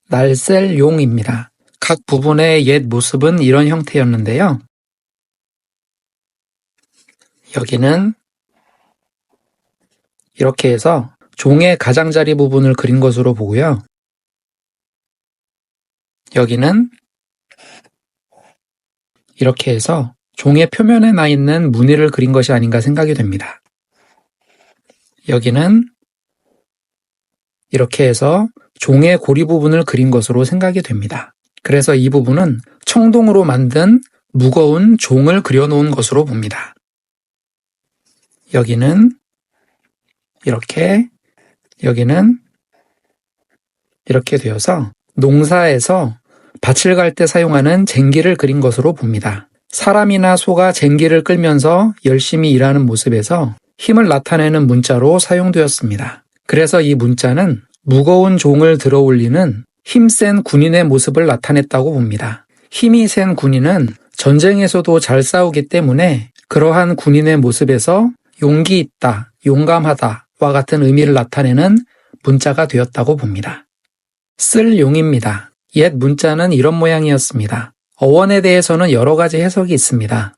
날쌘용입니다. 각 부분의 옛 모습은 이런 형태였는데요. 여기는 이렇게 해서 종의 가장자리 부분을 그린 것으로 보고요. 여기는 이렇게 해서 종의 표면에 나 있는 무늬를 그린 것이 아닌가 생각이 됩니다. 여기는 이렇게 해서 종의 고리 부분을 그린 것으로 생각이 됩니다. 그래서 이 부분은 청동으로 만든 무거운 종을 그려놓은 것으로 봅니다. 여기는 이렇게, 여기는 이렇게 되어서 농사에서 밭을 갈 때 사용하는 쟁기를 그린 것으로 봅니다. 사람이나 소가 쟁기를 끌면서 열심히 일하는 모습에서 힘을 나타내는 문자로 사용되었습니다. 그래서 이 문자는 무거운 종을 들어 올리는 힘센 군인의 모습을 나타냈다고 봅니다. 힘이 센 군인은 전쟁에서도 잘 싸우기 때문에 그러한 군인의 모습에서 용기 있다, 용감하다와 같은 의미를 나타내는 문자가 되었다고 봅니다. 쓸 용입니다. 옛 문자는 이런 모양이었습니다. 어원에 대해서는 여러 가지 해석이 있습니다.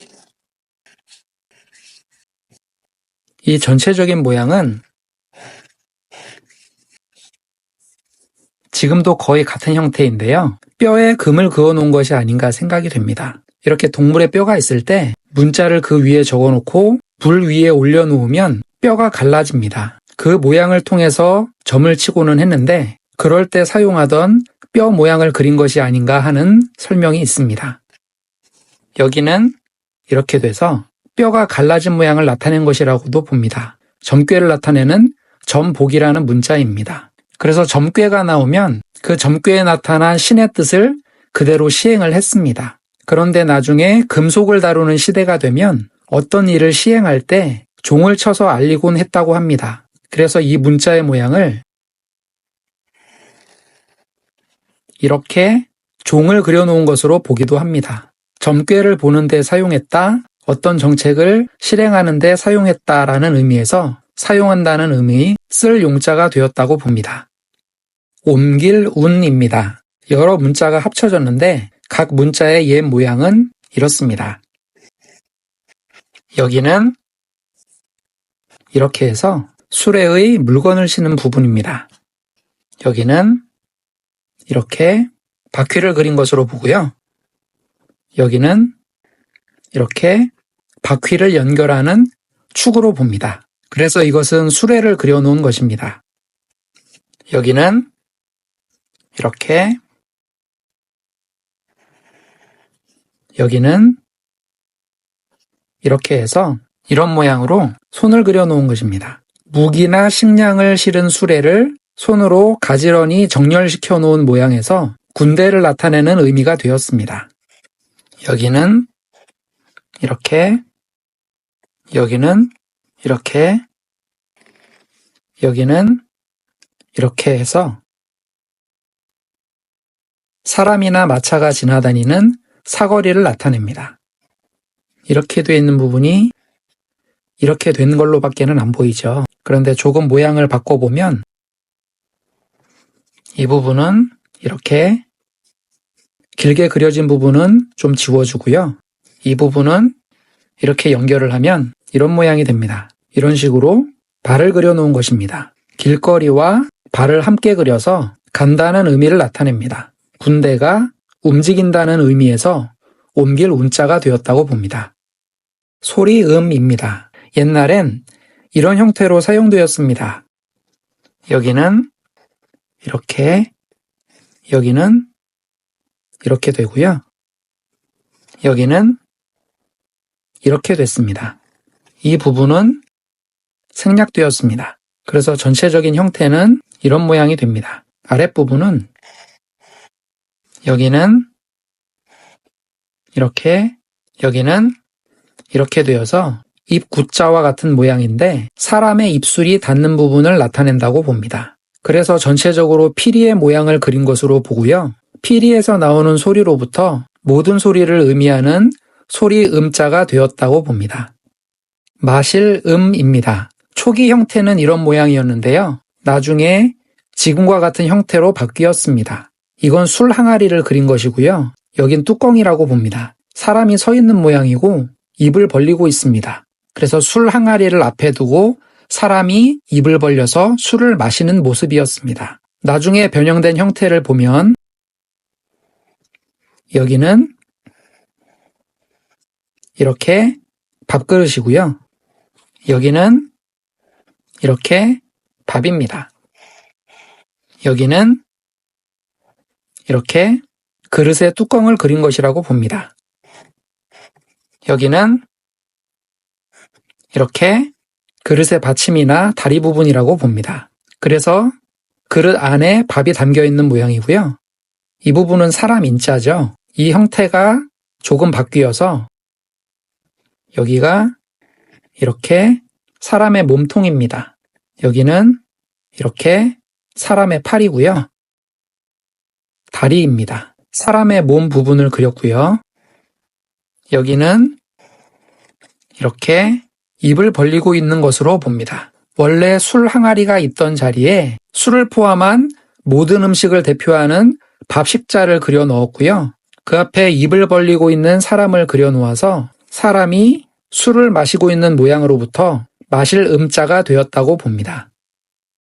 이 전체적인 모양은 지금도 거의 같은 형태인데요. 뼈에 금을 그어 놓은 것이 아닌가 생각이 됩니다. 이렇게 동물의 뼈가 있을 때 문자를 그 위에 적어 놓고 불 위에 올려 놓으면 뼈가 갈라집니다. 그 모양을 통해서 점을 치고는 했는데 그럴 때 사용하던 뼈 모양을 그린 것이 아닌가 하는 설명이 있습니다. 여기는 이렇게 돼서 뼈가 갈라진 모양을 나타낸 것이라고도 봅니다. 점괘를 나타내는 점복이라는 문자입니다. 그래서 점괘가 나오면 그 점괘에 나타난 신의 뜻을 그대로 시행을 했습니다. 그런데 나중에 금속을 다루는 시대가 되면 어떤 일을 시행할 때 종을 쳐서 알리곤 했다고 합니다. 그래서 이 문자의 모양을 이렇게 종을 그려놓은 것으로 보기도 합니다. 점괘를 보는 데 사용했다, 어떤 정책을 실행하는 데 사용했다라는 의미에서 사용한다는 의미, 쓸 용자가 되었다고 봅니다. 옮길 운입니다. 여러 문자가 합쳐졌는데 각 문자의 옛 모양은 이렇습니다. 여기는 이렇게 해서 수레의 물건을 싣는 부분입니다. 여기는 이렇게 바퀴를 그린 것으로 보고요. 여기는 이렇게 바퀴를 연결하는 축으로 봅니다. 그래서 이것은 수레를 그려놓은 것입니다. 여기는 이렇게, 여기는 이렇게 해서 이런 모양으로 손을 그려놓은 것입니다. 무기나 식량을 실은 수레를 손으로 가지런히 정렬시켜 놓은 모양에서 군대를 나타내는 의미가 되었습니다. 여기는 이렇게, 여기는 이렇게, 여기는 이렇게 해서 사람이나 마차가 지나다니는 사거리를 나타냅니다. 이렇게 되어 있는 부분이 이렇게 된 걸로밖에는 안 보이죠. 그런데 조금 모양을 바꿔보면 이 부분은 이렇게 길게 그려진 부분은 좀 지워주고요. 이 부분은 이렇게 연결을 하면 이런 모양이 됩니다. 이런 식으로 발을 그려놓은 것입니다. 길거리와 발을 함께 그려서 간다는 의미를 나타냅니다. 군대가 움직인다는 의미에서 옮길 운자가 되었다고 봅니다. 소리음입니다. 옛날엔 이런 형태로 사용되었습니다. 여기는 이렇게, 여기는 이렇게 되고요. 여기는 이렇게 됐습니다. 이 부분은 생략되었습니다. 그래서 전체적인 형태는 이런 모양이 됩니다. 아랫부분은 여기는 이렇게, 여기는 이렇게 되어서 입 구자와 같은 모양인데 사람의 입술이 닿는 부분을 나타낸다고 봅니다. 그래서 전체적으로 피리의 모양을 그린 것으로 보고요. 피리에서 나오는 소리로부터 모든 소리를 의미하는 소리 음자가 되었다고 봅니다. 마실 음입니다. 초기 형태는 이런 모양이었는데요. 나중에 지금과 같은 형태로 바뀌었습니다. 이건 술 항아리를 그린 것이고요. 여긴 뚜껑이라고 봅니다. 사람이 서 있는 모양이고 입을 벌리고 있습니다. 그래서 술 항아리를 앞에 두고 사람이 입을 벌려서 술을 마시는 모습이었습니다. 나중에 변형된 형태를 보면 여기는 이렇게 밥그릇이고요. 여기는 이렇게 밥입니다. 여기는 이렇게 그릇에 뚜껑을 그린 것이라고 봅니다. 여기는 이렇게 그릇의 받침이나 다리 부분이라고 봅니다. 그래서 그릇 안에 밥이 담겨 있는 모양이고요. 이 부분은 사람 인자죠. 이 형태가 조금 바뀌어서 여기가 이렇게 사람의 몸통입니다. 여기는 이렇게 사람의 팔이고요. 다리입니다. 사람의 몸 부분을 그렸고요. 여기는 이렇게 입을 벌리고 있는 것으로 봅니다. 원래 술 항아리가 있던 자리에 술을 포함한 모든 음식을 대표하는 밥 식자를 그려 넣었고요. 그 앞에 입을 벌리고 있는 사람을 그려 놓아서 사람이 술을 마시고 있는 모양으로부터 마실 음자가 되었다고 봅니다.